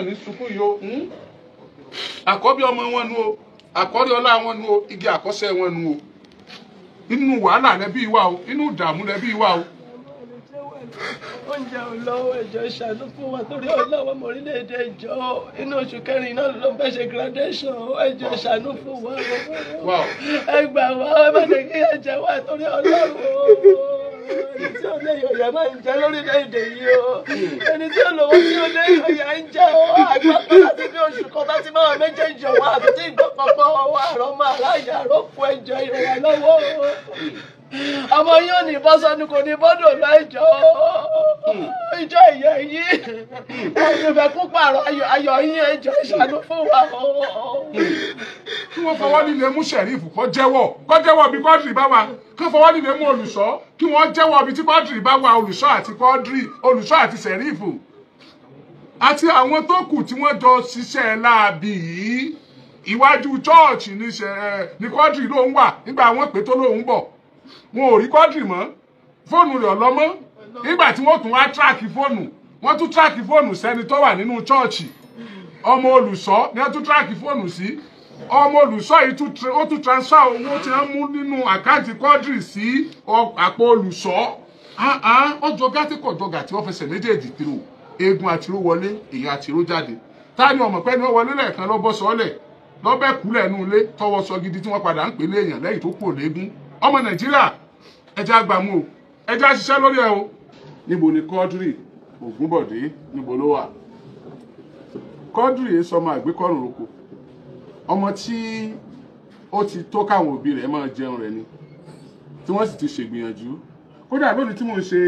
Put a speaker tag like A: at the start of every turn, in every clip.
A: ní sunkún yìí o àkọ́bí ọmọ wọn nu o àkọ́rí ọlá wọn nu o igi àkọ́sẹ́ wọn nu o inú wàhálà lẹ́bí wa o inú ìdààmú lẹ́bí wa o.
B: oúnjẹ olówó ẹjọ ṣàánú fún wa torí ọlọ́wọ́ ọmọ orílẹ̀-èdè ẹjọ inú oṣù kẹrin náà ló ń fẹ́ ṣe graduation ẹjọ ṣàánú fún wa ẹ gbà wá ẹ má jẹ́ kí ẹ jẹ wá torí ọlọ́wọ́ ẹni tí ó lé ìyọ̀yà máa ń jẹ lórílẹ̀-èdè yìí o ẹni tí ó lówó tí ó lé ìyọ̀yà ń jẹ o àgbàpọ̀ láti bí oṣù kan bá ti máa méjèèjì ọ̀wọ́ àbí tí ìgbọ́pọ̀pọ̀ ọwọ́ àrọ́mọ aláìyá rọ́pò ẹjọ ìrọ̀wà lọ́wọ́ ọmọ yóò ní bọ́sọ́nù kò ní bọ́dọ̀ láìjọ ìjọ ìyá yìí ẹ̀yìn fẹ́ kó pààrọ̀ ayọ̀ yín ẹjọ́ ìṣàánú fún wa.
A: kí wọ́n fọwọ́ líle mú Sheriff kó jẹ́wọ́ bí Quadri bá wà kí wọ́n fọwọ́ líle mú olùṣọ́ kí wọ́n jẹ́wọ́ bí tí Quadri bá wà olùṣọ́ àti Quadri olùṣọ́ àti Sheriff àti àwọn tó kù tí wọ́n jọ ṣiṣẹ́ láabi yìí iwájú chọ́ọ̀chì ní Quadri ló ń wà nígbà wọ́n pè tó lóun bọ̀ wọn ò rí Quadri mọ́ fóònù rẹ̀ ọlọ́mọ́ nígbà tí wọ́n tún wá tíráàkì fóònù wọ́n tún tíráàkì fóònù sẹ́ni tó wà nínú chọ́ọ̀chì ọmọ olùṣọ́ ni wọ́n tún tíráàkì fóònù sí ọmọ olùṣọ́ yìí ó tún transfer owó tí wọ́n mú nínú àkáǹtì Quadri sí àpò olùṣọ́ ọjọ́ gátìkọ̀jọ́gà tí wọ́n fẹsẹ̀ méjèèjì tìrò eegun àtìró wọlé èèyàn àtìró jáde táni ọmọ pẹ́ ni wọ́n wọlé lẹ́ẹ̀kan lọ́bọ̀ sọ́ọ̀lẹ̀ lọ́bẹ̀ kúlẹ̀ nù ilé tọwọ́ sọ gidi tí wọ́n padà ń pè léèyàn lẹ́yìn tó kú òléegun ọmọ Nàìjíríà ẹjẹ́ àgbàmú o ẹjẹ́ àṣiṣẹ́ lórí ẹ o. níbo ni Quadri Ògúnbọ̀dé níbo ló wà? Quadri yìí sọmọ àgbékọ̀rùn roko ọmọ tí ó ti tó káwọn òbí rẹ̀ máa jẹun rẹ̀ ni tí wọ́n sì ti ṣègbìyànjú kódà lónìí tí mo ń ṣe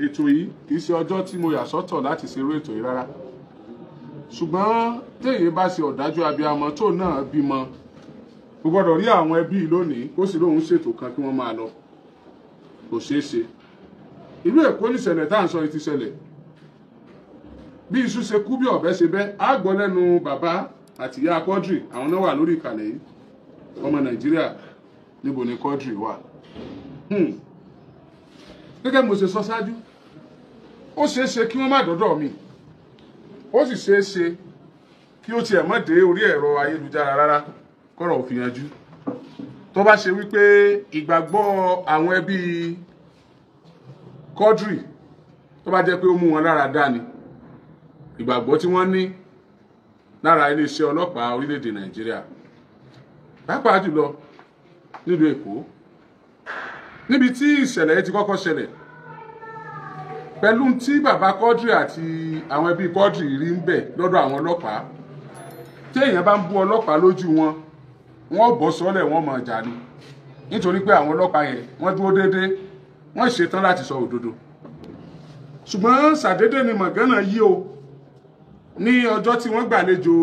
A: ètò yìí kì í ṣe ọjọ́ tí mo yà sọ́tọ̀ láti ṣerú ètò yìí rárá ṣùgbọ́n téèyàn bá ṣe ọ̀dájú abiyamọ tó náà bímọ kò gbọ́dọ̀ rí àwọn ẹbí lónìí kó sì lóun ṣètò kan kí wọ́n máa lọ kò ṣeé ṣe. ìlú Èkó níṣẹ̀lẹ̀ tá à ń sọ yìí ti ṣẹlẹ̀ bí iṣu ṣe kú bí ọ̀bẹ ṣe bẹ́ á gbọ́ lẹ́nu bàbá àti ìyá Quadri àwọn náà wà lórí ìkàlẹ̀ yìí ọmọ Nàìjíríà níbo ni Quadri wà. gẹ́gẹ́ mo ṣe sọ ṣáájú ó ṣeé ṣe kí wọ́n má dọ́dọ̀ mi ó sì ṣeé ṣe kí ó tiẹ̀ má dé orí ẹ̀rọ ayélujára rárá kọ́rọ̀ ò fi yanjú tó bá ṣe wípé ìgbàgbọ́ àwọn ẹbí Quadri tó bá jẹ́ pé ó mú wọn lára dá ni ìgbàgbọ́ tí wọ́n ní lára iléeṣẹ́ ọlọ́pàá orílẹ̀-èdè Nàìjíríà pàápàá jùlọ nílùú Èkó níbi tí ìṣẹ̀lẹ̀ ti kọ́kọ́ ṣẹlẹ̀ pẹ̀lú tí bàbá Quadri àti àwọn ẹbí Quadri rí ń bẹ̀ lọ́dọ̀ àwọn ọlọ́pàá tí èèyàn bá ń bú ọlọ́pàá lójú wọn wọ́n bọ́ sọ́lẹ̀ wọ́n mọ̀ ọjà ni nítorí pé àwọn ọlọ́pàá yẹn wọ́n dúró déédéé wọ́n ṣetán láti sọ òdodo ṣùgbọ́n ṣàdédé ni mọ̀gánà yí o ní ọjọ́ tí wọ́n gbàlejò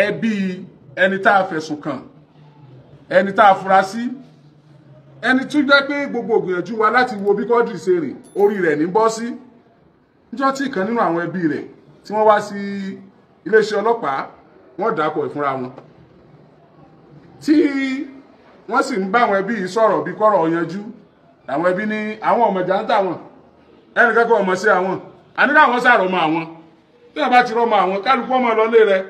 A: ẹbí ẹni tá a fẹ̀sùn kàn ẹni tá a fura sí ẹni tún jẹ́ pé gbogbo ìgbìyànjú wa láti wo bí Quadri ṣe rìn orí rẹ̀ ní bọ́ sí níjọ́ tí ìkan nínú àwọn ẹbí rẹ̀ tí wọ́n wá sí iléeṣẹ́ ọlọ́pàá wọ́n dàpọ̀ ìfúnra wọn tí wọ́n sì ń bá àwọn ẹbí yìí sọ̀rọ̀ bí kọ́rọ̀ yanjú àwọn ẹbí ní àwọn ọmọ ìjà ń tà wọn ẹnì kẹ́kọ̀ọ́ ọmọ sí àwọn àníkà àwọn sàrọ̀mọ àwọn tí wọ́n bá ti rọ́mọ àwọn kálukú ọmọ lọlé rẹ̀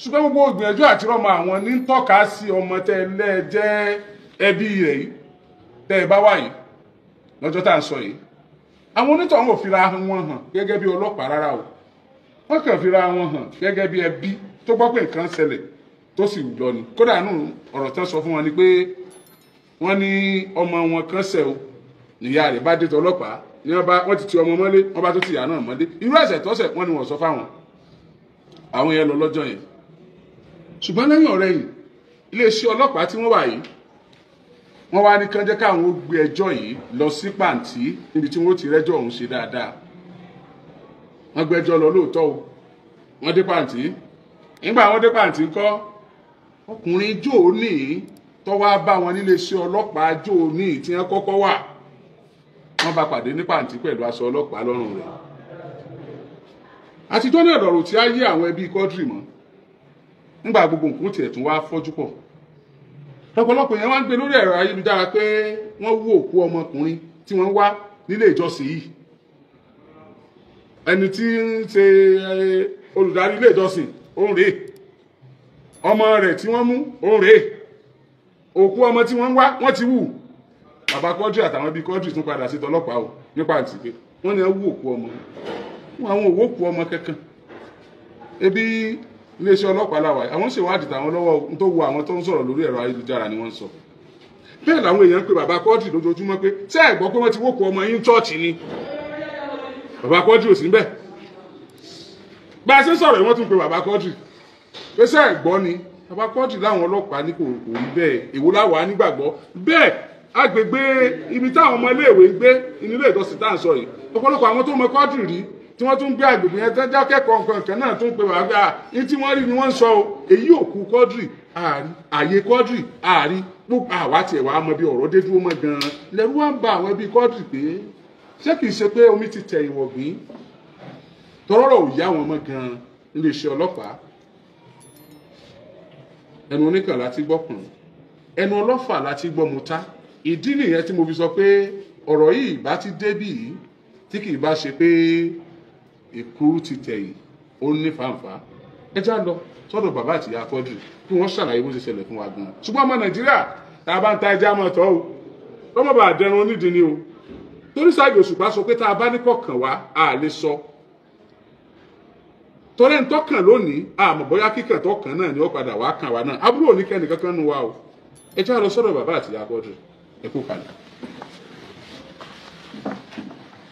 A: ṣùgbọ́n gbogbo ìgbìyànjú àti rọ́mọ àwọn ní ń tọ́ka sí ọmọ tẹ́lẹ̀ jẹ́ ẹbí rẹ̀ yìí tẹ́ ẹ bá wà yìí lọ́jọ́ tá à ń sọ yìí àwọn onítọ̀hún ò fira wọn hàn gẹ́gẹ́ bí ọlọ́pàá rárá o wọ́n kàn fira wọn hàn gẹ́gẹ́ bí ẹbí tó gbọ́ pé nǹkan ṣẹlẹ̀ tó sì lọ ni kódà nù ọ̀rọ̀ tán sọ fún wọn ni pé wọ́n ní ọmọ wọn kan ṣẹ̀ o níyà rẹ̀ bá dé tọlọ́pàá ní wọ́n ti ọmọ mọ́lé wọ́n bá tó ti ìyá náà mọ́lé irú ẹ̀ṣẹ̀ tọ́ṣẹ̀ wọ́n ní wọ́n sọ fáwọn àwọn yẹn lọ lọ́jọ́ yẹn ṣùgbọ́n lẹ́yìn ọ̀rẹ́ yìí iléeṣẹ́ ọlọ́pàá tí wọ́n wà yìí wọ́n wá ní kán jẹ́ káwọn ó gbé ẹjọ́ yìí lọ sí pàǹtí níbi tí wọ́n ti rẹ́jọ́ ọ̀hún ṣe dáadáa wọ́n gbẹ́jọ́ lọ lóòótọ́ o wọ́n dé pàǹtí nígbà wọ́n dé pàǹtí ńkọ́ ọkùnrin jóòní tó wá bá wọn nílé iṣẹ́ ọlọ́pàá jóòní tí wọ́n kọ́kọ́ wà wọ́n bá pàdé ní pàǹtí pẹ̀lú aṣọ ọlọ́pàá lọ́rùn rẹ̀ àtijọ́ ní ọ̀dọ̀rọ̀ tí a yé àwọn ẹbí Quadri mọ́ nígbà gbogbo nǹkan tiẹ̀ tún wá fọ́jú pọ̀ lọ́pọ̀lọpọ̀ yẹn wá ń gbé lórí ẹ̀rọ ayélujára pé wọ́n wú òkú ọmọkùnrin tí wọ́n wá nílé ìjọsìn yìí ẹni tí ń ṣe olùdarí ilé ìjọsìn òun rèé ọmọ rẹ̀ tí wọ́n mú òun rèé òkú ọmọ tí wọ́n ń wá wọ́n ti wù bàbá Quadri àtàwọn bíi Quadri tún padà sí tọlọ́pàá o nípa àtìpé wọ́n ní wú òkú ọmọ àwọn òwò òkú ọmọ kankan ebi iléeṣẹ́ ọlọ́pàá làwà àwọn ṣèwádìí tàwọn lọ́wọ́ tó wo àwọn tó ń sọ̀rọ̀ lórí ẹ̀rọ ayélujára ni wọ́n ń sọ bẹ́ẹ̀ làwọn èèyàn ń pe bàbá Quadri lójoojúmọ́ pé ṣé ẹ gbọ́ pé wọ́n ti wókù ọmọ yín chọ́ọ̀chì ni bàbá Quadri ò sí níbẹ̀ bá a ṣe sọ̀rọ̀ wọ́n tún pe bàbá Quadri pé ṣé ẹ gbọ́ ni bàbá Quadri láwọn ọlọ́pàá ní kò rí bẹ́ẹ̀ èwo láwàá nígbàgbọ́ bẹ́ẹ̀ agbègbè ibi táwọn ọmọ iléèwé ń gbé ilé ìjọsìn tá à ń sọ yìí ọ̀pọ̀lọpọ̀ àwọn tó mọ Quadri rí tí wọ́n tún gbé agbègbè yẹn tẹ́jọ́ kẹ́kọ̀ọ́ nǹkan náà tún pe bàbá gbà ní tí wọ́n rí ni wọ́n ń sọ o èyí òkú Quadri àárí àyè Quadri àárí gbogbo àwa tiẹ̀ wàá mọ bí ọ̀rọ̀ dé dúró mọ́ gan-an lẹ́rú wá ń ba àwọn ẹbí Quadri pé ṣé kìí ṣe pé omi ti tẹ ìwọ̀gbìn tọ́rọ̀ ò yá wọn mọ́ gan-an níléeṣẹ́ ọlọ́pàá ẹnu oníkàn láti gbọ́ kùn ẹnu ọlọ́fà láti gbọ́ mutá ìdí nìyẹn tí mo fi sọ pé ọ̀rọ̀ yìí bá ti débì yìí tí kìí bá ṣe pé èkúrú ti tẹ̀ yìí ó ní fàǹfà ẹ já lọ sọ́dọ̀ bàbá àti ìyá Quadri kí wọ́n ṣàlàyé bó ṣe ṣẹlẹ̀ fún wa gan-an ṣùgbọ́n ọmọ Nàìjíríà tá a bá ń ta ẹja mọ́ tọ́ o lọ́mọ bá dẹrun onídìí ni o torí Saheed Òṣùpá sọ pé tá a bá ní kọ̀ọ̀kan wá a lè sọ torí ẹni tọ́kàn lónìí àmọ́ bóyá kíkàn tọ́kàn náà ni ó padà wá kàn wá náà àbúrò oníkẹ́ni kankan nu wa o ẹ já lọ sọ́dọ̀ bàbá àti ìyá Quadri ẹ kú kalẹ̀.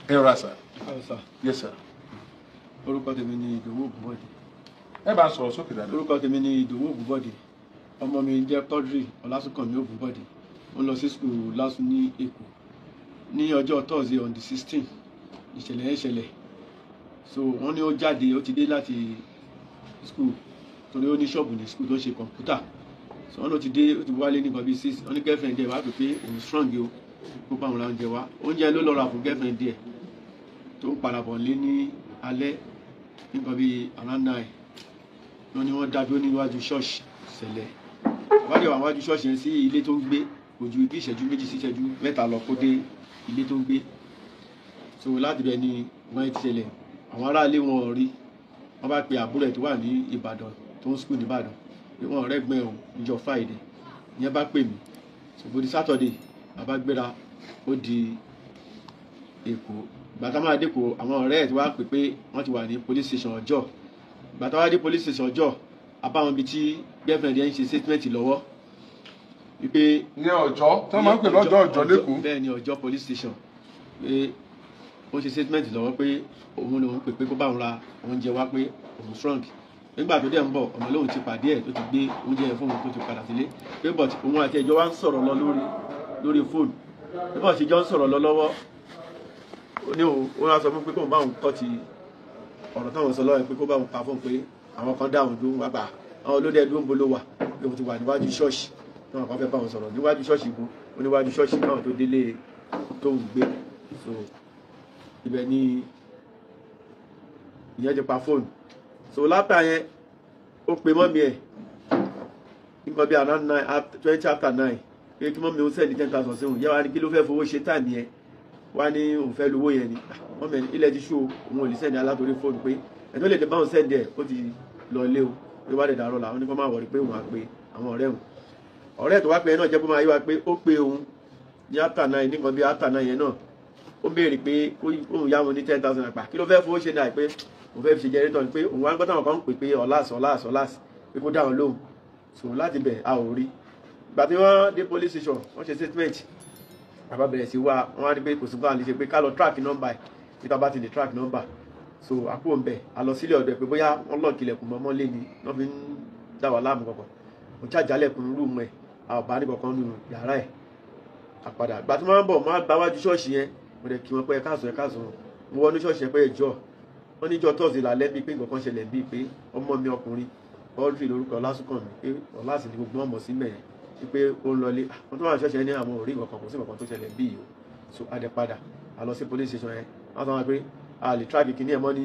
A: ẹ rọra sà. yes sir.
B: orúkọ tèmi ni Ìdòwú Ògúnbọ̀dé.
A: ẹ bá sọ̀rọ̀ sókè dáadáa.
B: orúkọ tèmi ni Ìdòwú Ògúnbọ̀dé ọmọ mi jẹ́ Quadri Ọlásùnkànmí Ògúnbọ̀dé ó lọ sí skul LASU ní Èkó ní ọjọ́ Thursday on the 16 ìṣẹ̀lẹ̀ yẹn ṣẹlẹ̀ so wọ́n ní ó jáde ó ti dé láti skul torí ó ní ṣọ́ọ̀bù ní skul tó ń ṣe kọ̀ǹpútà so wọ́n ló ti dé ó ti wálé ní nǹkan bíi 6 wọ́n ní girlfriend ẹ̀ wá pè pé òun strong o kó bá òun ra oúnjẹ wá oúnjẹ ló lọ ra fún girlfriend ẹ̀ tó ń padà bọ̀ lé ní alẹ́ nǹkan bíi around 9 wọ́n ní wọ́n dájú níwájú ṣọ́ọ̀ṣì ṣẹlẹ̀ wájú àwọn wájú ṣọ́ọ̀ṣì yẹn sí ilé tó ń gbé ojú bí ìṣẹ́jú méjì sí ìṣẹ́jú mẹ́ta lọ kó dé ilé tó ń gbé so láti bẹ̀ ni wọ́n ti ṣẹlẹ̀ àwọn aráalé wọn rí wọ́n bá pe àbúrò ẹ̀ tó wà ní Ìbàdàn tó ń skul ní Ìbàdàn pé wọ́n rẹ́gbẹ́ òun níjọ́ Friday ìyẹn bá pè mí ṣùgbọ́n di Saturday bàbá gbéra ó di Èkó gbàtà máa dé kó àwọn ọ̀rẹ́ ẹ̀ tí wàá pè pé wọ́n ti wà ní police station Ọjọ́ gbàtà wàá dé police station Ọjọ́ abáwọn ibi tí girlfriend yẹn ń ṣe statement lọ́wọ́ wípé
A: ní Ọjọ́ tó máa ń pè lọ́jọ́ Ọjọ́ lẹ́kọ̀ọ́
B: bẹ́ẹ̀ ni Ọjọ́ police station pé ó ṣe statement lọ́wọ́ pé òun lòun pè pé kó bá òun ra oúnjẹ wá pé òun strong nígbà tó dẹ̀ ń bọ̀ ọmọ lóun ti pàdé ẹ̀ tó ti gbé oúnjẹ yẹn fún òun tó ti padà sílé pé but òun àti ẹjọ́ wa ń sọ̀rọ̀ lọ lórí fóònù bí wọ́n ṣe jọ ń sọ̀rọ̀ lọ lọ́wọ́ ó ní òun á sọ fún pé kóun bá òun tọ́ ti ọ̀rọ̀ táwọn sọ lọ́wọ́ pé kó bá òun pa fún pé àwọn kan dá òun dúró wá gbà àwọn olóde ẹdún ń bolo wà pé òun ti wà níwájú ṣọ́ọ̀ṣì náà kan fẹ́ bá òun sọ̀rọ̀ níwájú ṣọ́ọ̀ṣì igun oníwájú ṣọ́ọ̀ṣì náà tó délé tó ń gbé so ibẹ̀ ni ìyẹn ti pa fóònù so lápá yẹn ó pe mọ́mí ẹ̀ nígbà bí around 20 after 9 pé kí mọ́mí ó sẹ́ni 10,000 sí òun yẹ́ wá ní kí ló fẹ́ fowó ṣe táìmì yẹn wá ní òun fẹ́ lówó yẹn ni mọ́mí ilẹ̀ ti ṣú òun ò lè sẹ́ni alátorí fóònù pé ẹ̀tọ́ lè dé báwọn sẹ́ni ẹ̀ ó ti lọ ilé o pé wá dẹ̀ dàrọ́ làwọn ní kó máa wọ̀rí pé òun á pe àwọn ọ̀rẹ́ òun ọ̀rẹ́ tó wá pe náà jẹ́ kó máa yí wa pé ó pe òun ní after 9 nígbà bí after 9 yẹn náà ó béèrè pé òun yá wọn ní 10,000 àpá kí ló fẹ́ fowó ṣe náà pé òun fẹ́ fi ṣe jẹ́rìtọ̀ ni pé òun wá ń gbọ́ táwọn kan ń pè pé ọ̀làs pé kó dáhùn lóhùn so láti bẹ̀ a ò rí ìgbà tí wọ́n dé police station wọ́n ṣe statement bàbá bẹ̀rẹ̀ sí wá wọ́n á rí pé kò sí fún àlè ṣe pé ká lọ track number ẹ̀ bí tá bá ti lè track number so àpò ń bẹ̀ a lọ sílé ọ̀dọ̀ ẹ̀ pé bóyá wọ́n lọ́ọ̀ kilẹ̀kùn mọ́mọ́ lé ni wọ́n fi ń dá wà láàmú kankan mo ṣàjálẹ̀kùn rúùmù ẹ̀ a ò bá ní kankan nínú yàrá ẹ̀ àpàdà ìgbà tí wọ́n bọ̀ máa gbáwájú ṣọ́ọ̀ṣì yẹn mo dẹ̀ kí wọ́n pé káàsán mo wọnú ṣọ́ọ̀ṣì yẹn pé ẹjọ́ wọ́n níjọ́ tọ́sí lálẹ́ bíi pé nǹkan kan ṣẹlẹ̀ bíi pé ọmọ mi ọkùnrin Quadri lórúkọ Ọlásùnkànmí pé ọ̀làsì ni gbogbo ọmọ sí mẹ́rin wípé ó ń lọlé wọ́n tó wà ní ṣọ́ọ̀ṣì yẹn ní àwọn òrí nǹkan kan kò sí nǹkan tó ṣẹlẹ̀ bíi o so adẹ padà a lọ sí police station yẹn wọ́n sọ wọn pé a lè track kìíní ẹ̀ mọ́ ní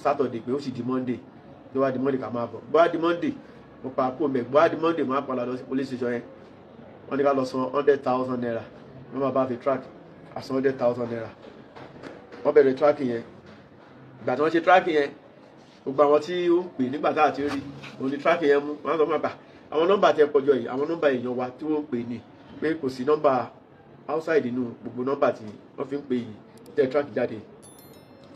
B: Saturday pé ó sì di Monday tó wá di Monday ká máa bọ̀ bóyá di Monday mo pa àpò mẹ́ bóyá di Monday mo á padà lọ sí police station yẹn wọ́n ní ká lọ san 100,000 naira wọ́n máa bá fi track àsan 100,000 naira
C: wọ́n bẹ̀rẹ̀ tracking yẹn ìgbà tí wọ́n ṣe tracking yẹn gbogbo àwọn tí ó ń pè nígbà tá àti rí òun ni tracking yẹn mú wọ́n sọ fún àgbà àwọn nọ́mbà tẹ pọ̀jọ yìí àwọn nọ́mbà èèyàn wa tí wọ́n ń pè ní pé kò sí nọ́mbà outside nínú gbogbo nọ́mbà tí wọ́n fi ń pè yìí tẹ track jáde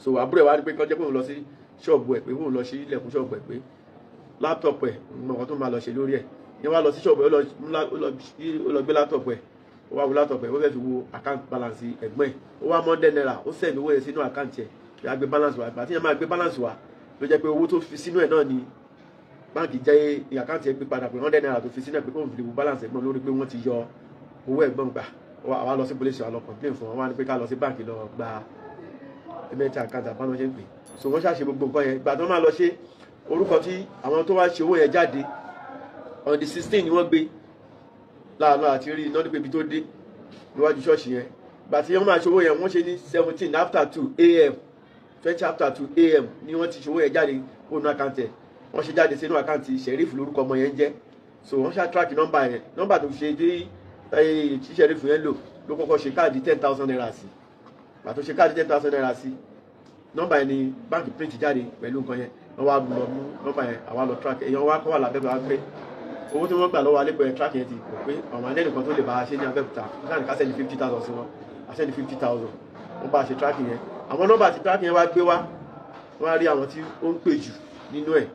C: so àbúrò ẹ̀ wá ní pé kọjá pé òun lọ sí ṣọ́ọ̀bù ẹ̀ pé òun lọ sí ilẹ̀kùn ṣọ́ọ̀bù ẹ̀ pé láptọ̀pù ẹ̀ nǹkan tó máa lọ ṣe lórí ẹ̀ yẹn wá lọ sí ṣọ́ọ̀bù ẹ̀ ó lọ gbé láptọ̀pù ẹ̀ ó wá wo láptọ̀pù ẹ̀ ó fẹ́ fi wo account balance ẹ̀gbọ́n ẹ̀ ó wá mọ́ndẹ́ náírà ó send owó yẹn sínú account ẹ̀ yà gbé balance wa àti yẹn máa gbé balance wa ló jẹ́ pé owó tó fi sínú ẹ̀ náà ni báńkì jẹ́ account ẹ̀ gbé padà pé 100 náírà tó fi sínú ẹ̀ pé kóun fi wo balance ẹ̀gbọ́n lórí pé wọ́n ti yọ owó ẹ̀gbọ́n gbà wá lọ sí police wa lọ complain fún wọn wá ní pé ká lọ sí báńkì lọ gba payment account àbáná ṣe ń pè so wọ́n ṣàṣe gbogbo nǹkan yẹn ìgbà tó máa lọ ṣe orúkọ tí àwọn tó wá ṣe owó yẹn jáde on the 16 ni wọ́n gbé láàánú àti rí iná nípa ibi tó dé níwájú ṣọ́ọ̀ṣì yẹn ìgbà tí wọ́n máa ṣe owó yẹn wọ́n ṣe ní 17 after 2 a.m. 20 after 2 a.m. ni wọ́n ti ṣe owó yẹn jáde fóònù àkáǹtì ẹ̀ wọ́n ṣe jáde sínú àkáǹtì Sheriff lórúkọ ọmọ yẹn jẹ́ so wọ́n ṣá track nọ́mbà yẹn nọ́mbà tó ṣe dé tí Sheriff yẹn lò ló kọ́kọ́ ṣe káàdì 10,000 naira sí ìgbà tó ṣe káàdì 10,000 naira sí nọ́mbà yẹn ni báńkì print jáde pẹ̀lú nǹkan yẹn wọ́n wá lọ mú nọ́mbà yẹn àwa lọ track èèyàn wá kọ́ wà lábẹ́bẹ̀ wá pé owó tí wọ́n gbà lọ́wọ́ alẹ́pẹ̀ yẹn track yẹn ti rò pé àwọn anẹ́nìkan tó lè bá a ṣe ní Abẹ́òkúta láti ká sẹ́ni 50,000 sí wọn àṣẹ́ni 50,000 wọ́n bá a ṣe track yẹn àwọn nọ́mbà tí track yẹn wá gbé wá wọ́n á rí àwọn tí ó ń pè jù nínú ẹ̀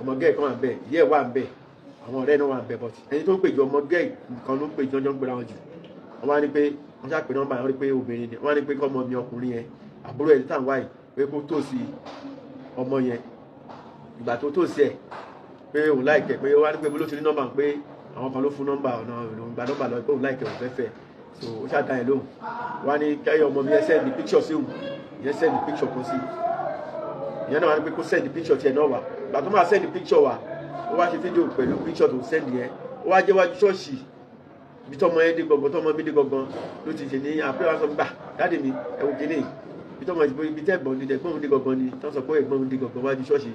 C: ọmọgẹ́ kan wà ń bẹ̀ ìyẹ́ ẹ̀ wà ń bẹ̀ àwọn ọ̀rẹ́ náà wà ń bẹ̀ but ẹni tó ń pè jù ọmọgẹ́ nǹkan ló ń pè jù ọjọ́ ń gbéra wọn jù wọ́n wá ní pé wọ́n ṣàpè nọ́mbà yẹn wọ́n rí pé obìnrin ni wọ́n wá ní pé kọ́mọ mi ọkùnrin yẹn àbúrò ẹ̀ tàn wáyé pé kó tó sí ọmọ yẹn ìgbà tó tó sí ẹ̀ pé òun láìkẹ̀ pé wọ́n á ní pé bóló ti ní nọ́mbà pé àwọn kan ló fún nọ́mbà ọ̀nà òun gba nọ́mbà lọ pé òun láìkẹ̀ òun fẹ́fẹ́ so ó ṣàdá yẹn lóhùn wọ́n á ní kẹ́yọ̀ ọmọ mi ẹ send picture sí òun ìyẹn send picture kan sí ìyẹn náà wá ní pé kó send picture tiẹ̀ náà wá ìgbà tó máa send picture wá ó wá ṣe fídíò pẹ̀lú picture tó send yẹn ó wá jẹ́ wájú ṣọ́ọ̀ṣì ibi tọ́mọ yẹn dé gangan tọ́mọ mi dé gangan ló ti ṣe ní àpẹẹrẹ wa sọ gbà dáàdì mi ẹ̀wọ̀n kìíní ibi tọ́mọ ibi tẹ́ ẹ̀gbọ́n ní ẹ̀gbọ́n mi dé gangan ni tọ́ sọ pé ẹ̀gbọ́n mi dé gangan wájú ṣọ́ọ̀ṣì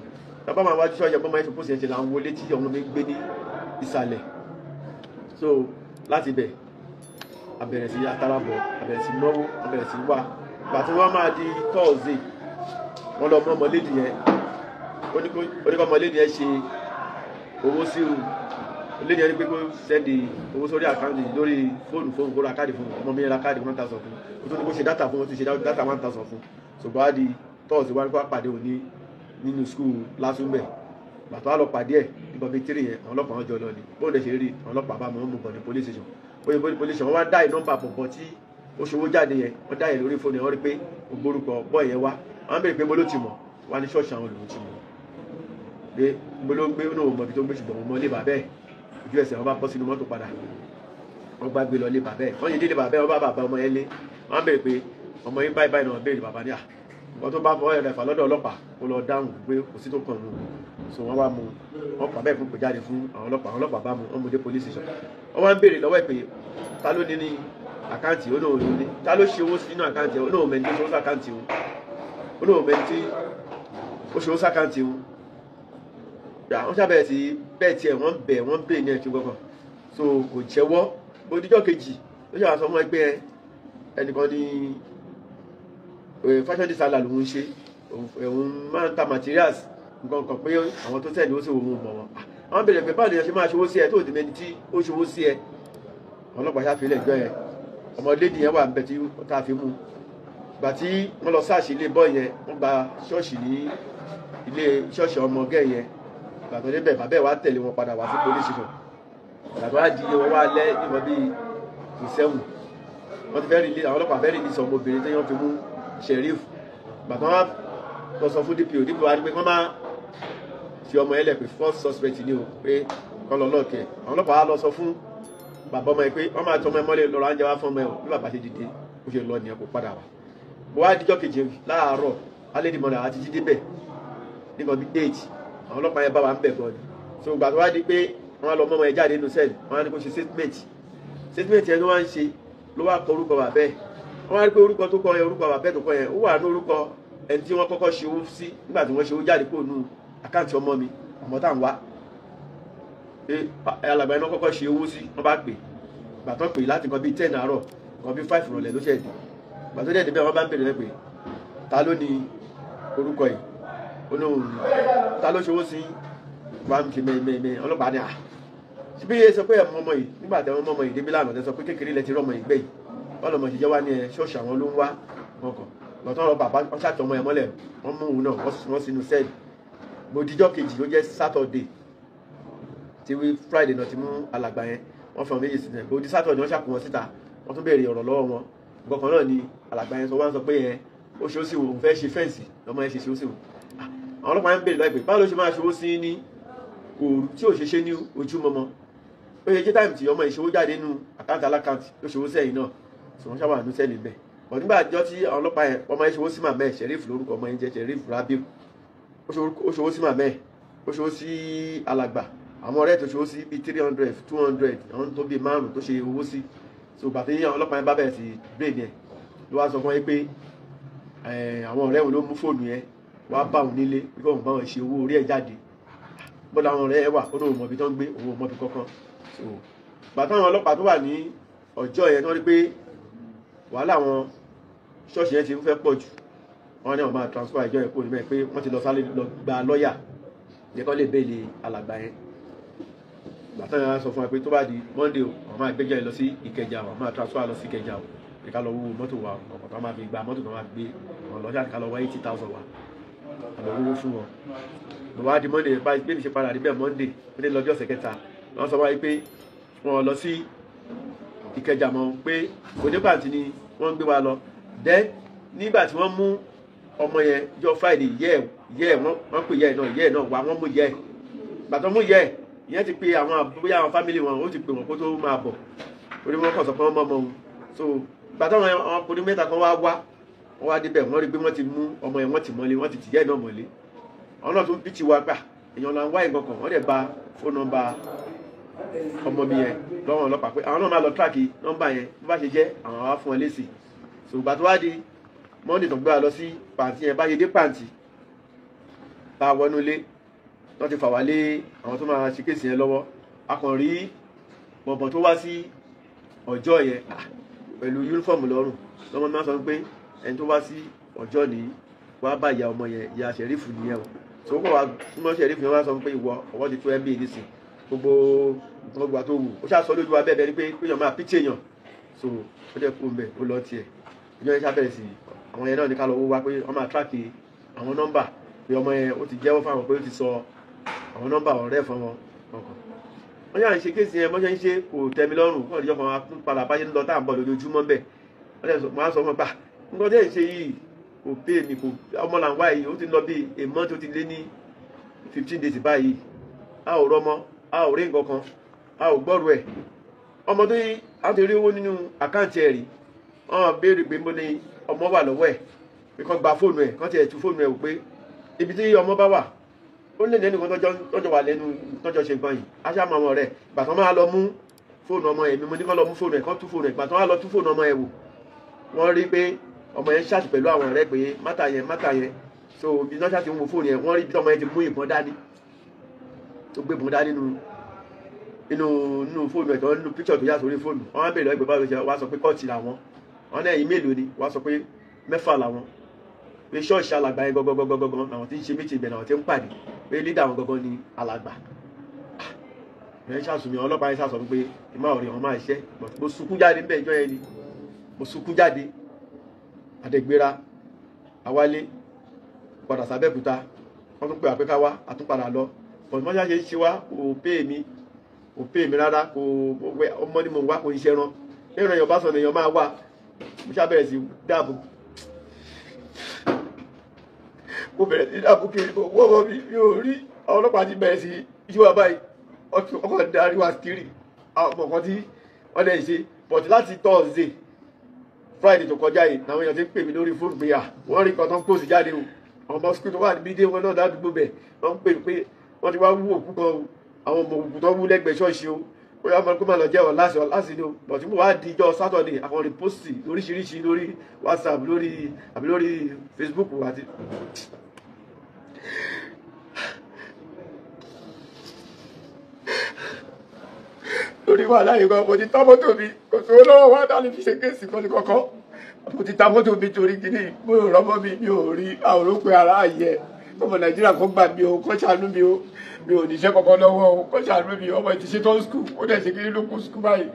C: bàbá máa wájú ṣọ́ọ̀ṣì ẹ̀gbọ́n máa ń fi pósì yẹn ṣe là ń wọlé tí ọmọ mi gbé ní ìsàlẹ̀ so láti bẹ̀ abẹ̀rẹ̀ sí atarabọ̀ abẹ̀rẹ̀ sí náwó abẹ̀rẹ̀ sí wá gbà tí wọ́n máa di tọ́ọ̀sì wọ́n lọ mọ́ ọmọlédì yẹn oníkọ́ ọmọlédì yẹn ṣe owó sí lédè ẹni pé kó sẹ́ndì owó sórí àkáǹtì lórí fóònù kó ra káàdì fún ọmọ mi ra káàdì 1,000 fún ó tó ní kó ṣe dátà fún ó ti ṣe dátà 1,000 fún ṣùgbọ́n á di tọ́ọ̀sì wá nípa pàdé òní nínú skul lásùnbẹ̀ bàtọ́ á lọ pàdé ẹ̀ nípa bíi 3 yẹn àwọn ọlọ́pàá wọn jọ lọ ni bóun lè ṣe rí àwọn ọlọ́pàá bá mọ̀ ọ́n mú bọ̀ ní police station bóyá police station wọ́n wá dá nọ́mbà pọ̀pọ̀ tí ó ṣòwò jáde yẹn wọ́n dá yẹn lórí fóònù yẹn wọ́n rí pé ògbórúkọ bọ́ọ̀ yẹn wá wọ́n bèrè pé mo ló ti mọ̀ wá ní ṣọ́ọ̀ṣì àwọn olùwò ti mọ̀ pé mo ló gbé náà mọ̀ ibi tó gbé ṣùgbọ́n mo mọ̀ lé bàbá ẹ̀ ojú ẹsẹ̀ wọn bá bọ́ sínú mọ́tò padà wọ́n gbá gbé lọ lé bàbá ẹ̀ wọ́n yé délé bàbá ẹ̀ wọ́n bá bàbá ọmọ yẹn lé wọ́n bèrè pé ọmọ yín báyìí náà béèrè bàbá ní à wọ́n tó bá fọwọ́ ẹ̀rọ ẹ̀fà lọ́dọ̀ ọlọ́pàá kó lọ dáhùn pé kò sí tó kàn nù so wọ́n wá mú wọn pàbẹ́ fún pé jáde fún àwọn ọlọ́pàá bá mú wọn mú dé police station wọ́n wá ń béèrè lọ́wọ́ ẹ̀ pé ta ló ní ní àkáǹtì ó náà ló ní ta ló ṣe owó sínú àkáǹtì ó náà mẹ́ni tó ṣe owó sàkáǹtì ó náà mẹ́ni tí ó ṣe owó sàkáǹtì ó wọ́n ṣàbẹ̀rẹ̀ sí bẹ́ẹ̀ tiẹ̀ wọ́n bẹ̀ ní ẹ̀kí gbọ́kàn so kò jẹ́wọ́ bódíjọ́ kejì ó ṣàwọn sọmọ ẹgbẹ́ ẹnìkan ní fashion designer lòun ṣe òun máa ń ta materials nǹkan kan pé àwọn tó tẹ̀lé ó sì òun mọ̀ wọn àwọn bèrè pé báwo ni ṣe máa ṣòwò sí ẹ tó ti mẹni tí ó ṣòwò sí ẹ ọlọ́pàá ṣàfihàn ẹjọ́ yẹn ọmọdéèdì yẹn wà ń bẹ tí tá a fi mú gbà tí wọ́n lọ sáàṣì ilé bọ́ yẹn wọ́n gba ṣọ́ọ̀ṣì ní ilé ṣọ́ọ̀ṣì ọmọ gẹ́ yẹn gbàtọ́ débẹ̀ bàbá ẹ̀ wá tẹ̀lé wọn padà wá sí police station gbàtọ́ wá di wọn wá lẹ́ ìwọ̀n bíi ìṣẹ́wù wọ́n ti fẹ́ rí àwọn ọlọ́pàá fẹ́ rí ní ọmọbìnrin tí wọ́n fi mú Sheriff gbàtọ́ wá lọ sọ fún DPO wá ní pé wọ́n máa fi ọmọ ẹlẹ́ pé first suspect ni o pé kọ́ lọ lọ́ọ̀kẹ́ àwọn ọlọ́pàá wá lọ sọ fún bàbá ọmọ ẹ pé wọ́n máa tọ́ ọmọ ẹ mọ́lẹ̀ lọ́rọ̀ oúnjẹ wá fún ọmọ ẹ bí bàbá ṣe dìde ó ṣe lọ nìyẹn kó padà wá bó wá díjọ́ kejì láàárọ̀ alẹ́dìmọ̀lẹ̀ àti jíjí bẹ̀ nígbà bí 8 àwọn ọlọ́pàá yẹn bá wa ń bẹ̀ gan ni so gbà tó wá di pé wọ́n lọ mọ́mọ́ ẹ jáde nínú sẹ́ẹ̀lì wọ́n á ní kó ṣe statement yẹn ló wá ń ṣe ló wá kọ orúkọ bàbá ẹ̀ wọ́n á rí pé orúkọ tó kọ yẹn orúkọ bàbá ẹ̀ tó kọ yẹn ó wà ní orúkọ ẹni tí wọ́n kọ́kọ́ ṣe owó sí nígbà tí wọ́n ṣe owó jáde kúrò nínú àkáǹtì ọmọ mi àmọ́ tá à ń wá pé alàgbà iná kọ́kọ́ ṣe owó sí wọ́n bá pè gbà tó pè láti kan bíi 10 àárọ̀ kan bíi 5 ìrọ̀lẹ́ ló ṣẹ̀ dé gbà tó dẹ̀ débẹ̀ wọ́n bá ń bèrè pé ta ló ní orúkọ yìí olóhùn ta ló ṣòwò sí wàá fi mẹ́ẹ̀mẹ́ẹ̀mẹ́ ọlọ́pàá ní à síbí yẹ sọ pé ọmọ yìí nígbà tí ọmọ yìí débi lánàá tẹ sọ pé kékeré lẹ ti rọmọ yìí gbé yìí wọn lọmọ ìṣèjọba wá ní ṣọ́ọ̀ṣì àwọn ló ń wá ọkọ̀ lọ́tọ́ lọ bàbá wọn ṣàtọ̀ ọmọ ẹ mọ́lẹ̀ wọ́n mú òun náà wọ́n sínú sẹ́ẹ̀lì gbòdìjọ́ kejì ló jẹ́ sátọ̀dé tí wí friday náà ti mú alàgbà yẹn wọ́n fọ méjì sílẹ̀ gbòdì sátọ̀dé wọ́n ṣàkó wọn síta wọ́n tún béèrè ọ̀rọ̀ lọ́wọ́ wọn gbọ̀kan náà ni alàgbà yẹn sọ wọ́n sọ pé yẹn ó ṣe ó sì wò ó fẹ́ ṣe fẹ́ǹsì lọ́mọ yẹn ṣe ó sì wò àwọn ọlọ́pàá yẹn béèrè lọ́ọ̀pẹ̀ báwo ló ṣe máa ṣòwò sí ní òru tí ò ṣe ṣe ní ojúmọmọ ó yẹ kí táìmù tí ọmọ ìṣòwò jáde nínú àkáǹtì alákáǹtì ló ṣòwò sẹ́yìn náà sọ wọ́n ṣàwà ní sẹ́ẹ̀lì bẹ́ẹ̀ bọ̀ nígbà àjọ tí àwọn ọlọ́pàá yẹn ọmọ yẹn ṣòwò sí màmá ẹ̀ Sheriff lórúkọ ọmọ yẹn jẹ́ Sheriff Rabiu ó ṣòwò sí màmá ẹ̀ ó ṣòwò sí alàgbà àwọn ọ̀rẹ́ tó ṣòwò sí bíi 300 200 àwọn tó bíi 5 tó ṣe owó sí so bàtẹ́ yẹn ọlọ́pàá yẹn bá bẹ̀rẹ̀ sí brain yẹn ló wá sọ fún yẹn pé àwọn ọ̀rẹ́ òun ló mú fóònù yẹn wá bá òun nílé wípé òun bá wọn ṣe owó orí ẹ̀ jáde bọ́dọ̀ àwọn ọ̀rẹ́ ẹ̀ wà ó lóun mọ̀bí tó ń gbé òun mọ̀bí kankan so bàtà àwọn ọlọ́pàá tó wà ní ọjọ́ yẹn tó rí pé wàhálà àwọn ṣọ́ọ̀ṣì yẹn ti ń fẹ́ pọ̀ jù wọ́n ní wọ́n máa transfer ìjọ yẹn kúrò níbẹ̀ pé wọ́n ti lọ sáré lọ gba lọ́ọ̀yà yẹ kó lè bẹ́ẹ̀lì alàgbà yẹn bàtà yẹn sọ fún wa pé tó bá di Monday o wọ́n máa gbẹ́jọ́ yẹn lọ sí Ìkẹjà wọ́n máa transfer lọ sí Ìkẹjà o ká lọ wo mọ́tò wa ọkọ̀ tó máa fi gba mọ́tò tó máa gbé wọn lọ́jà ká lọ wá 80,000 wa àlọ́ owó fún wọn lọ́wọ́ á di Monday báyìí bí mi ṣe padà níbẹ̀ Monday ó dé lọ́jọ́ ọ̀sẹ̀ kẹta wọ́n sọ wáyé pé wọ́n lọ sí Ìkẹjà mọ́ pé onípàtì ni wọ́n ń gbé wa lọ dẹ́ nígbà tí wọ́n mú ọmọ yẹn jọ Friday yẹ́ wọ́n pè yẹ́ náà wá wọ́n mú yẹ́ gbàtọ́ mú yẹ́ ìyẹn ti pe àwọn bóyá àwọn fámìlì wọn ó ti pè wọ́n kó tó máa bọ̀ orí wọn kàn sọ pé wọ́n mọ́ ọmọ wọn so gbàtọ́ àwọn ọkùnrin mẹ́ta kan wọ́n wá débẹ̀ wọ́n rí pé wọ́n ti mú ọmọ yẹn wọ́n ti mọ́lé wọ́n ti tìyẹ́ náà mọ́lé àwọn náà tún bí ti wá gbà èèyàn là ń wá ìgbọ̀n kan wọ́n dẹ̀ ba fóònù nọ́mbà ọmọ mi yẹn lọ́wọ́ ọlọ́pàá pé àwọn náà máa lọ tíráàkì nọ́mbà yẹn bó bá ṣe jẹ́ àwọn wá fún ẹ lésì ṣùgbọ́n tó wá di Monday tó gbé wa lọ sí pàǹtí yẹn bá ṣe dé pàǹtí bá a wọnú ilé wọ́n ti fà wá lé àwọn tó máa ṣe kéèsì yẹn lọ́wọ́ a kàn rí bọ̀bọ̀ tó wá sí ọjọ́ yẹn pẹ̀lú yúnífọ̀mù lọ́rùn lọ́mọ máa sọ pé ẹni tó wá sí ọjọ́ ní wá bá ìyá ọmọ yẹn ìyá Sheriff nìyẹn o tó kọ́ wa súnmọ́ Sheriff yẹn wá sọ pé ìwọ ọwọ́ ti tó ẹbí nísìn gbogbo nǹkan gbà tó wù ó ṣàṣọ lójú wa bẹ́ẹ̀ ni pé èèyàn máa píkì èèyàn so ó jẹ́ kó mbẹ́ ó lọ tiẹ̀ ìjọ yẹn ṣàbẹ̀rẹ̀ sí àwọn yẹn náà ní ká lọ wó wá pé wọ́n máa tíráàkì àwọn nọ́mbà pé ọmọ yẹn ó ti jẹ́wọ́ fáwọn pé ó ti sọ àwọn nọ́mbà ọ̀rẹ́ fún wọn ọkàn wọ́n yà ń ṣe kéèsì yẹn bọ́ṣẹ́ ń ṣe kò tẹ́mi lọ́rùn kọ́ ìjọba wọn padà báyé ń lọ tá à ń bọ̀ lójoojúmọ́ bẹ́ẹ̀ wọ́n á sọ fún pa nǹkan tẹ́ ẹ̀ ṣe yìí kò pé mi kò ọmọ là ń wá yìí ó ti lọ bí a month ó ti lé ní 15 days báyìí a ò rọmọ a ò rí nǹkan kan a ò gbọ́rù ẹ̀ ọmọ tó yí a ti rí owó nínú àkáǹtì ẹ̀ rí wọ́n béèrè pé mo ní ọmọ wà lọ́wọ́ ẹ̀ pé kán gba fóònù ẹ̀ kán tiẹ̀ tú fóònù ẹ̀ wò pé ibi tí ọmọ bá wà ó lè lẹ́nu kan tọ́jọ́ wà lẹ́nu tọ́jọ́ ṣe nǹkan yìí aṣá máa mọ̀ rẹ̀ gbàtàn máa lọ mú fóònù ọmọ ẹ̀ mi mo ní kán lọ mú fóònù ẹ̀ kán tú fóònù ẹ̀ gbàtàn máa lọ tú fóònù ọmọ ẹ̀ wò wọ́n rí pé ọmọ yẹn ṣáàtì pẹ̀lú àwọn ọ̀rẹ́ pé mátà yẹn so bí wọ́n ṣáàtì ń wo fóònù yẹn wọ́n rí bí ọmọ yẹn ti mú ìbọn dání tó gbé ìbọn dání nínú fóònù ẹ̀ tó nínú píkṣọ̀ tó yà sórí fóònù wọ́n á bèèrè lọ́gbẹ̀ báwo ṣe wá sọ pé kọ́ọ̀tì làwọn wọ́n náà ẹ̀yìn mélòó ni wá sọ pé 6 làwọn pé ṣọ́ọ̀ṣì alàgbà yẹn gọ́gọ́gọ́gọ́gọ́ àwọn tí ń ṣe méjì ìbẹ̀rẹ̀ àwọn tí ń pàdé pé lídà àwọn gọ́gọ́ ni alàgbà ẹ̀ ṣàṣùmí ọlọ́pàá yẹn ṣàṣọ pé ìmá ọ̀rẹ́ wọn máa ṣiṣẹ́ mo sunkún jáde níbẹ̀ ìjọ yẹn ni mo sunkún jáde àdẹ̀gbéra àwálé padà sábẹ́kúta wọ́n tún pè àpéká wá àtúnpadà lọ pọ̀ mọ́ṣá ṣe ń ṣe wá kò pé mi rárá kò ọmọ ni mo wá kò iṣẹ́ ran ẹ̀rọ èèyàn bá sọ èèyàn máa wà mo ṣàbẹ̀rẹ̀ sí dáàbò mo bẹ̀rẹ̀ sí dáàbò kiri kò wọ́n mi ò rí àwọn ọlọ́pàá ti bẹ̀rẹ̀ sí iṣẹ́ wa báyìí ọkọ̀ darí wa kiri àwọn ọmọ kan tí wọ́n lè ṣe but láti Thursday Friday tó kọjá yìí làwọn èèyàn ti ń pè mí lórí fóònù pé wọ́n rí nǹkan tó ń pòsì jáde o àwọn ọmọ skul tó wà níbi dé wọn náà ládùúgbò bẹ̀ wọ́n ń pè pé wọ́n ti wá wú òkú kan o àwọn ọmọ òkú tó wú lẹ́gbẹ̀ẹ́ ṣọ́ọ̀ṣì o ó yà máa kó máa lọ jẹ́ ọ̀láṣì ni o but mo wá di ijọ́ Saturday àwọn rìpọ́sì lóríṣiríṣi lórí WhatsApp lórí Facebook àti lórí wà láyé kan mo ti tọ́ mọ́tò mi kò tó lọ́wọ́ wá dání fi ṣe kéèsì kan ní kọ́kọ́ mo ti ta mọ́tò mi torí kíní mo rọ́mọ́ mi ò rí àwọn olóògbé ara ayẹ ọmọ Nàìjíríà kó gbà mí o kó ṣàánú mi o mi ò níṣẹ́ kankan lọ́wọ́ o kó ṣàánú mi ọmọ ti ṣe tó skul ó dẹ̀ ṣe kiri ló kú skul báyìí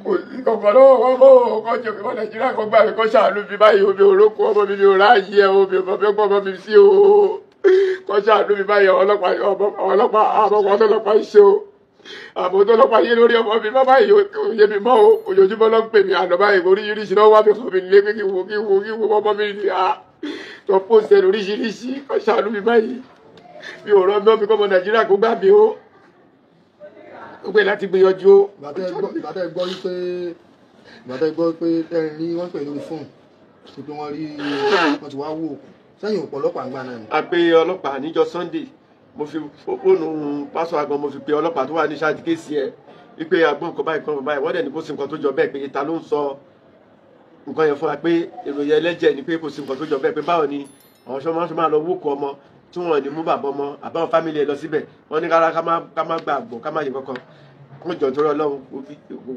C: kò sí kankan lọ́wọ́ wọn mọ́ o kó jẹ́ ọmọ Nàìjíríà kó gbà mí kó ṣàánú mi báyìí o mi ò rókò ọmọ mi ò ráàyè o mi ò mọ̀ fẹ́ gbọ́ ọmọ mi sí o kó ṣàánú mi báyìí ọlọ́pàá àbọ̀kọ́ ọlọ́pàá ṣe o àmọ́ tó lọ́pàá yé lórí ọmọ mi bàbá yé mi mọ́ o ojoojúmọ́ ló ń pè mí àná báyìí oríṣiríṣi lọ́wọ́ mi kàn mí lé pé kí wo ọmọ mi ní tó pòṣẹ oríṣiríṣi kó ṣàánú mi báyìí mi ò rọ́ mọ́ mi kọ́ ọmọ Nàìjíríà kó gbà mí o ó pè láti gbìyànjú o.
D: ìgbàtẹ́ gbọ́ pé ẹ̀rín ní wọ́n pè lórí fóònù pé wọ́n rí wọ́n ti wá wò sẹ́yìn òpó ọlọ́pàá ń gbà náà ni.
C: a pe ọlọ́pàá níjọ́ Sunday mo fi fóònù pásọ àgbọn mo fi pe ọlọ́pàá tó wà ní ṣáàjì kéèsì ẹ wípé àgbọn nǹkan báyìí wọ́n dẹ̀ ní kó sí nǹkan tó jọ bẹ́ẹ̀ pé ìta ló ń sọ nǹkan yẹn fún wa pé ìròyìn ẹlẹ́jẹ̀ ni pé kò sí nǹkan tó jọ bẹ́ẹ̀ pé báwo ni àwọn ṣọmọ máa lọ wókù ọmọ tí wọ́n ní mú bàbá ọmọ àbáwọn fámìlì ẹ lọ síbẹ̀ wọ́n ní rárá ká má gbà àgbọ̀ ká má yẹ kankan wọ́n jọ torí Ọlọ́run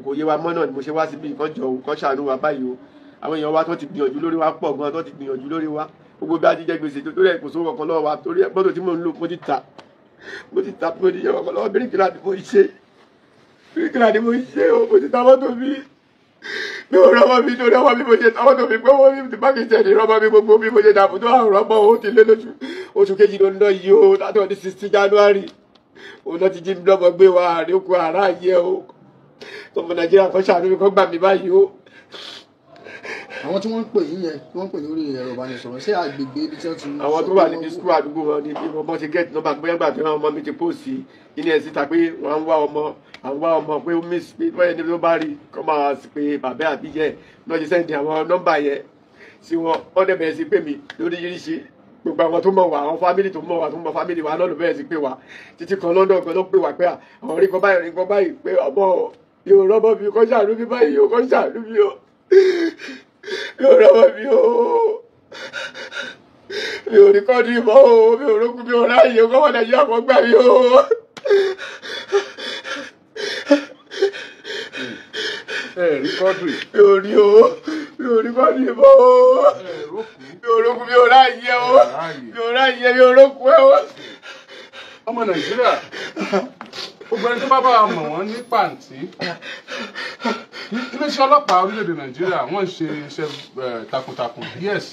C: kò yé wa mọ́ náà ni mo ṣe wá síbi nǹkan jọ kọ́ ṣàánú wa báyìí o àwọn èèyàn wa tó ti gbìyànjú lórí wa pọ̀ gan tó ti gbìyànjú lórí wa gbogbo bí a ti jẹ gbèsè tó rẹ̀ kò sówó kankan lọ́wọ́ wa torí mọ́tò tí mò ń lò mo ti ta mo ti jẹ kankan lọ́wọ́ bíríkìlà ni mo ṣe o mo ti ta mọ́tò mi ò rọ́mọ́ mi tó rọ́mọ́ mi mo ṣe ta mọ́tò mi pé wọ́n mi ti bá kì í tẹ̀lé rọ́mọ́ mi gbogbo mi mo ṣe dàbò tó àrùn rọ́mọ́ o ti lé lóṣù oṣù kejì ló ń lọ yìí o láti ọdún 16 January òun náà ti jí mi lọ́mọ gbé wa àríkù àrà yẹ o tọmọ Nàìjíríà kan ṣàánú mi kan gbà mí báyìí o.
D: àwọn tí wọ́n ń pè yín yẹn tí wọ́n ń pè lórí ẹ̀rọ ìbánisọ̀rọ̀ ṣé àgbègbè ibi tí wọ́n ti.
C: àwọn tó wà níbi skul àdúgbò wọn ni bí wọ́n ṣe gẹ́ẹ̀tì nọ́mbà bóyá gbà tí wọ́n ọmọ mi ti póòsì ilé ẹ̀ síta pé wọ́n ń wá ọmọ pé ó miss pé bóyá ẹni tó bá rí kọ́ máa sì pé bàbá àbí yẹ náà ṣe sẹ́ndì àwọn nọ́mbà yẹn sí wọn wọ́n dẹ̀ bẹ̀rẹ̀ sí pè mí lórí yíríṣi gbogbo àwọn tó mọ̀ wá àwọn fámìlì tó mọ̀ wá tó mọ̀ fámìlì wa náà ló bẹ̀rẹ̀ sí pé wá títí kan London kan ló pè wá pé àwọn rí kan báyìí pé ọmọ yóò rọ́bọ̀ mi kọ́ ṣàánú mi báyìí yóò kọ́ ṣàánú mi o yóò rọ́bọ̀ mi o mi ò rí kọ́ọ̀dù ìmọ̀ o mi ò rókun mi ò ráàyè o kọ́mọ Nàìjíríà kan gbà mí o.
A: rí kọ́ọ̀dù
C: mi ò rí o mi ò rí kọ́ọ̀dù ìmọ̀ o mi ò rókun mi ò ráàyè o mi ò ráàyè mi ò rókun ẹ o.
A: ọmọ Nàìjíríà gbogbo ẹni tó bá bá mọ̀ wọ́n ní pàǹtí iléeṣẹ́ ọlọ́pàá orílẹ̀-èdè Nàìjíríà wọ́n ń ṣe iṣẹ́ takuntakun yes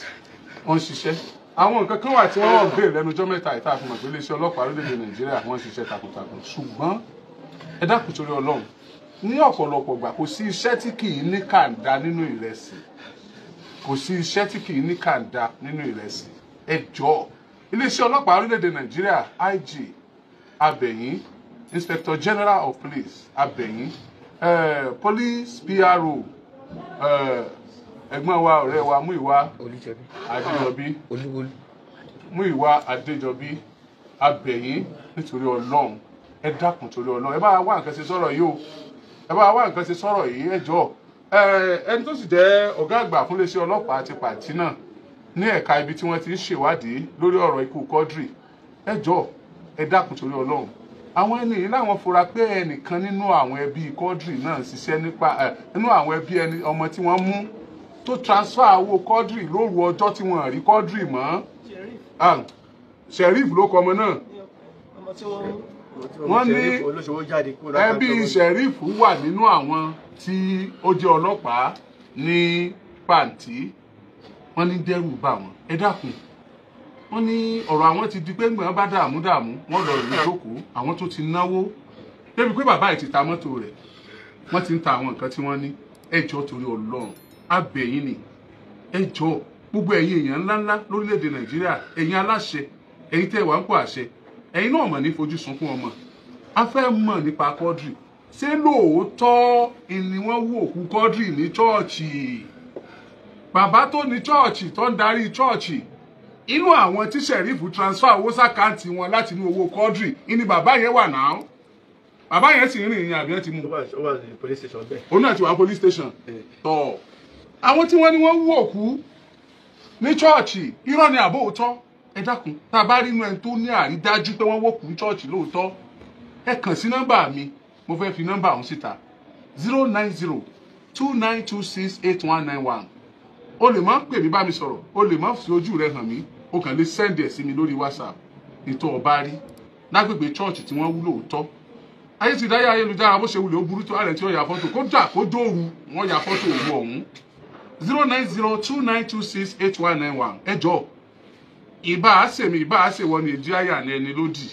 A: wọ́n ń ṣiṣẹ́ àwọn nǹkan kan wà tí wọ́n wọ́n béèrè lẹ́nu ọjọ́ mẹ́ta ìta àfihàn pé iléeṣẹ́ ọlọ́pàá orílẹ̀-èdè Nàìjíríà wọ́n ń ṣiṣẹ́ takuntakun ṣùgbọ́n ẹ dákun torí Ọlọ́run ní ọ̀pọ̀lọpọ̀ gbà kò sí iṣẹ́ tí kì í ní kàńdá nínú ìrẹsì kò sí iṣẹ́ tí kì í ní kàńdá nínú ìrẹsì ẹ jọ̀ọ́ iléeṣẹ́ ọlọ́pàá orílẹ̀-èdè Nàìjíríà IG abẹ̀yìn Inspector General of Police abẹ̀yìn Police PRO ẹ̀gbọ́n wa ọ̀rẹ́ wa Múyìwá Adéjọbí Múyìwá Adéjọbí abẹ̀yìn nítorí Ọlọ́run ẹ dákun torí Ọlọ́run ẹ bá wá nǹkan ṣe sọ̀rọ̀ yìí o ẹ bá wá nǹkan ṣe sọ̀rọ̀ yìí ẹ jọ̀ọ́ ẹni tó sì jẹ́ ọ̀gá àgbà fún iléeṣẹ́ ọlọ́pàá ti pàtí náà ní ẹ̀ka ibi tí wọ́n ti ń ṣèwádìí lórí ọ̀rọ̀ ikú Quadri ẹ jọ̀ọ́ ẹ dákun torí Ọlọ́run àwọn ẹni yìí láwọn fura pé ẹnìkan nínú àwọn ẹbí Quadri náà ṣiṣẹ́ nípa nínú àwọn ẹbí ẹni ọmọ tí wọ́n mú tó transfer owó Quadri lóru ọjọ́ tí wọ́n rí Quadri mọ́ Sheriff ló kọ ọmọ náà wọ́n ní ẹbí Sheriff wà nínú àwọn tí ó jẹ́ ọlọ́pàá ní pàǹtí wọ́n ní dẹ́rù bà wọ́n ẹ dákun wọ́n ní ọ̀rọ̀ àwọn ti di pé ńgbà bá dààmú wọ́n lọ rí ìjókòó àwọn tó ti náwó débi pé bàbá yìí ti ta mọ́tò rẹ̀ wọ́n ti ń ta àwọn nǹkan tí wọ́n ní ẹ jọ̀ọ́ torí Ọlọ́run abẹ̀yìn ni ẹ jọ̀ọ́ gbogbo ẹ̀yin èèyàn ńláńlá lórílẹ̀‐èdè Nàìjíríà ẹ̀yin aláṣẹ ẹ̀yin tẹ́ wà ń pò àṣẹ ẹ̀yin náà mọ̀ ní fojú sunkún ọmọ a fẹ́ mọ̀ nípa Quadri ṣé lóòótọ́ ni wọ́n wú òkú Quadri ní chọ́ọ̀chì bàbá tó ní chọ́ọ̀chì tó ń darí chọ́ọ̀chì inú àwọn tí Sheriff transfer owó sákàǹtì wọn láti inú owó Quadri ni bàbá yẹn wà náà bàbá yẹn sì ń rìn ìyìn àbí wọn ti mú òun náà ti wà police station tọ àwọn tí wọ́n ní wọ́n wú òkú ní chọ́ọ̀chì irọ́ ni àbó òótọ́ ẹ dákun tá a bá rí inú ẹni tó ní àrídájú pé wọ́n wó òkú ní chọ́ọ̀chì lóòótọ́ ẹ kàn sí nọ́mbà mi mo fẹ́ fi nọ́mbà ọ̀hún síta 09029268191 o lè má pè mí bá mi sọ̀rọ̀ o lè má fi ojú rẹ hàn mí o kàn lè send ẹ̀ sí mi lórí WhatsApp ètò ọba rí lágbègbè church tí wọ́n wúlò tọ́ ayé ti dáyé ayélujára bó ṣe wulẹ̀ ó burú tó ààrẹ tí ó yà fọ́tò kódà kó dóoru wọ́n yà fọ́tò òru ọ̀hún 09029268191 ẹ jọ̀ọ́ ìbá àṣẹmí ìbá àṣẹwọ ní ìdí àyà ní ẹni lódì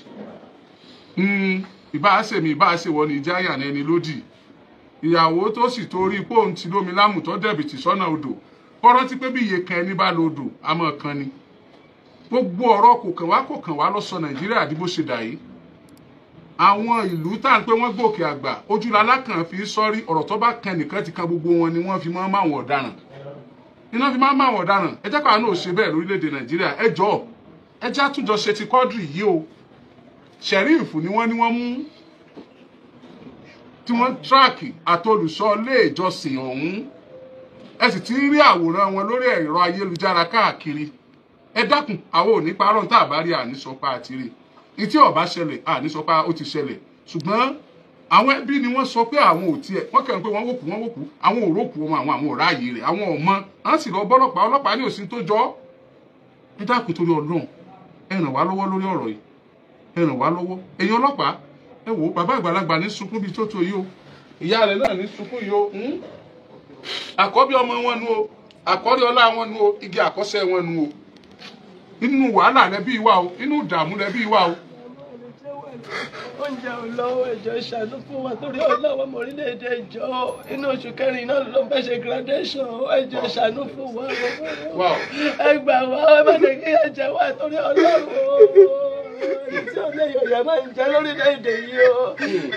A: ìbá àṣẹmí ìbá àṣẹwọ ní ìdí àyà ní ẹni lódì ìyàwó tó sì torí pòun ti lómi lámùtọ́ dẹ̀bìtì sọ́nà odò kọ́rọ́ ti pé bí iye kan ẹni bá lo odò àmọ́ kan ni gbogbo ọ̀rọ̀ kò kàn wá ló sọ Nàìjíríà di bó ṣe dà yìí àwọn ìlú tá à ń pé wọ́n gòkè àgbà ojúlalá kan fi sọ́rí ọ̀rọ̀ tó bá kan nìkan ti kan gbogbo wọn ni wọ́n fi máa ń máwọn ọ̀daràn iná fi máa ń máwọn ọ̀daràn ẹ jẹ́ káwa náà ṣe bẹ́ẹ̀ lórílẹ̀‐èdè Nàìjíríà ẹ jọ̀ọ́ ẹ jẹ́ àtúnjọ ṣe ti Quadri yìí o Sheriff ni wọ́n mú tí wọ́n tíráàkì àtolùsọ ilé ìjọsìn ọ̀hún ẹ sì ti rí àwòrán wọn lórí ẹ̀rọ ayélujára káàkiri ẹ dákun àwọn òní parọ́ tá a bá rí àníṣọpá àtìrí ìtí ọba ṣẹlẹ̀ àníṣọpá ó ti ṣẹlẹ̀ ṣùgbọ́n àwọn ẹbí ni wọ́n sọ pé àwọn ò tiẹ̀ wọ́n kàn pé wọ́n wòkú àwọn òrókù wọn àwọn òráàyè rẹ̀ àwọn ọmọ wọn sì lọ ọlọ́pàá ní òsín tó jọ ẹ dákun torí Ọlọ́run ẹ ràn wá lọ́wọ́ lórí ọ̀rọ̀ yìí ẹ ràn wá lọ́wọ́ ẹ̀yin ọlọ́pàá ẹ wò bàbá àgbàlagbà ní sunkún bíi tó yìí o ìyá rẹ̀ náà ní sunkún yìí o àkọ́bí ọmọ wọn nu o àkọ́rí ọlá wọn nu o igi àkọ́sẹ́ wọn nu o inú wàhálà lẹbí wa o inú ìdààmú lẹbí wa o.
B: oúnjẹ ò lọ́wọ́ ẹjọ́ ṣàánú fún wa torí ọlọ́wọ́ ọmọ orílẹ̀-èdè ìjọ inú oṣù kẹrin náà ló ń fẹ́ ṣe graduation ẹjọ́ ṣàánú fún wa ẹ gbà wá ẹ má lè kí ẹjẹ wa torí ọlọ́wọ́ ẹni tí ó lé yọ̀yà máa ń jẹ lórílẹ̀-èdè yìí o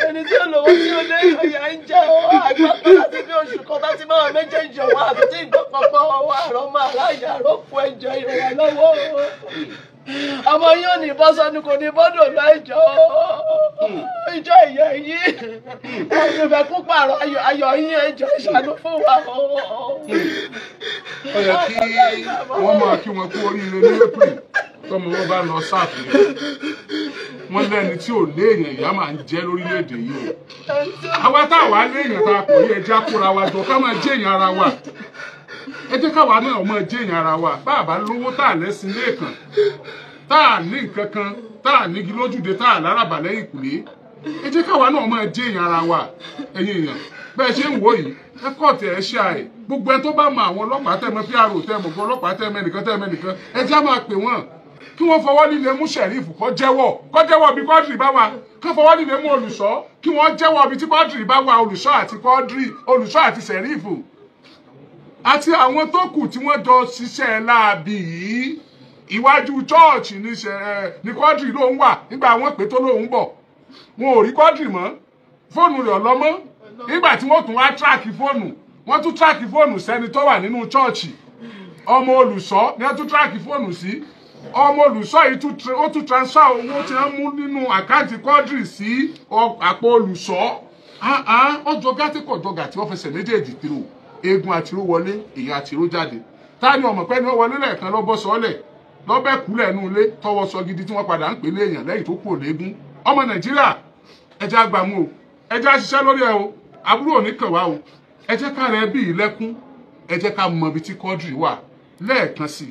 B: ẹni tí ó lówó tí ó lé yọ̀yà ń jẹ o àgbàpọ̀ láti bí oṣù kan bá ti máa méjèèjì ọ̀wọ́ àti tí ìgbọ́pọ̀pọ̀ ọwọ́ àrọ́mọ aláìyá rọ́pò ẹjọ́ ìrànlọ́wọ́ ọmọ yóò ní bọ́sọ́nù kò ní bọ́dọ̀ lọ́jọ́ ìjọ ìyá yìí ẹ̀yìn fẹ́ kú pààrọ̀ ayọ̀ yín ẹjọ́ ìṣàánú fún wa.
A: ó yẹ kí wọ́n máa kí wọn kú oríire ní April tọ́mọ wọn bá lọ sáàfù wọn lẹ́ni tí ò léèyàn ìyá máa ń jẹ́ lórílẹ̀‐èdè yìí o àwa táwa léèyàn tá a kò yẹ ẹja kóra wa jọ ká máa jẹ́yàn ara wa ẹ jẹ́ káwa náà máa jẹ́yàn ara wa bá a bá lówó tá a lẹ́sìn lẹ́ẹ̀kan tá a ní nǹkan kan tá a nígi lójúde tá a lárabà lẹ́yìn kùlé ẹ jẹ́ káwa náà máa jẹ́yàn ara wa ẹ̀yin èèyàn bẹ́ẹ̀ ṣe ń wò yìí ẹ kọ́ọ̀tì ẹ ṣe àì gbogbo ẹ tó bá mọ àwọn ọlọ́pàá tẹ́mọ PRO tẹ́mọ gbọ́ ọlọ́pàá tẹ́mẹ́nìkan ẹ já máa pè wọ́n kí wọ́n fọwọ́ líle mú Sheriff kó jẹ́wọ́ bí Quadri bá wà kí wọ́n fọwọ́ líle mú olùṣọ́ kí wọ́n jẹ́wọ́ bí tí Quadri bá wà olùṣọ́ àti Sheriff àti àwọn tó kù tí wọ́n jọ ṣiṣẹ́ láabi yìí iwájú chọ́ọ̀chì ní Quadri ló ń wà nígbà wọ́n pè tó lóun bọ̀ wọn ò rí Quadri mọ́ fóònù rẹ̀ ọlọ́mọ́ nígbà tí wọ́n tún wá tíráàkì fóònù wọ́n tún tíráàkì fóònù sẹ́ni tó wà nínú chọ́ọ̀chì ọmọ olùṣọ́ ni wọ́n tún tíráàkì fóònù sí ọmọ olùṣọ́ yìí ó tún transfer owó tí wọ́n mú nínú àkáǹtì Quadri sí àpò olùṣọ́ ọjọ́ gátẹ́kọ̀ọ́jọ́ gàtí wọ́n fẹsẹ̀ méjèèjì tìrò eegun àtiró wọlé èèyàn àtiró jáde ta ni ọmọ pẹ́ ni wọ́n wọlé lẹ́ẹ̀kan lọ́bọ́ sọ́ọ́lẹ̀ lọ́bẹ̀ kúlẹ̀ nù ilé tọwọ́ sọ gidi tí wọ́n padà ń pè léèyàn lẹ́yìn tó kú òléegun ọmọ Nàìjíríà ẹjẹ́ àgbàmú o ẹjẹ́ àṣiṣẹ́ lórí ẹ o àbúrò òní kàn wá o ẹjẹ́ ká rẹ bí ìlẹ́kún ẹjẹ́ ká mọ ibi tí Quadri wà lẹ́ẹ̀kan sí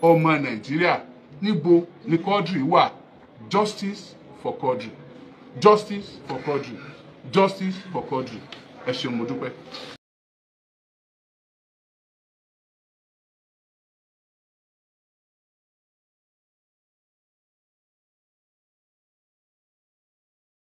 A: ọmọ Nàìjíríà níbo ni Quadri wà justice for Quadri justice for Quadri justice for Quadri ẹ ṣeun mo dúpẹ́.